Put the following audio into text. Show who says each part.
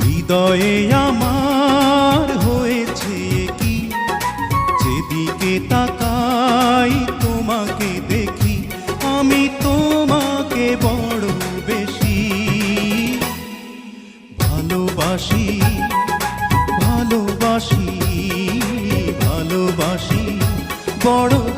Speaker 1: হৃদয়ে আমার হয়েছে কি, যেদিকে তাকাই তোমাকে দেখি, আমি তোমাকে বড় বেশি ভালোবাসি, ভালোবাসি, ভালোবাসি বড়।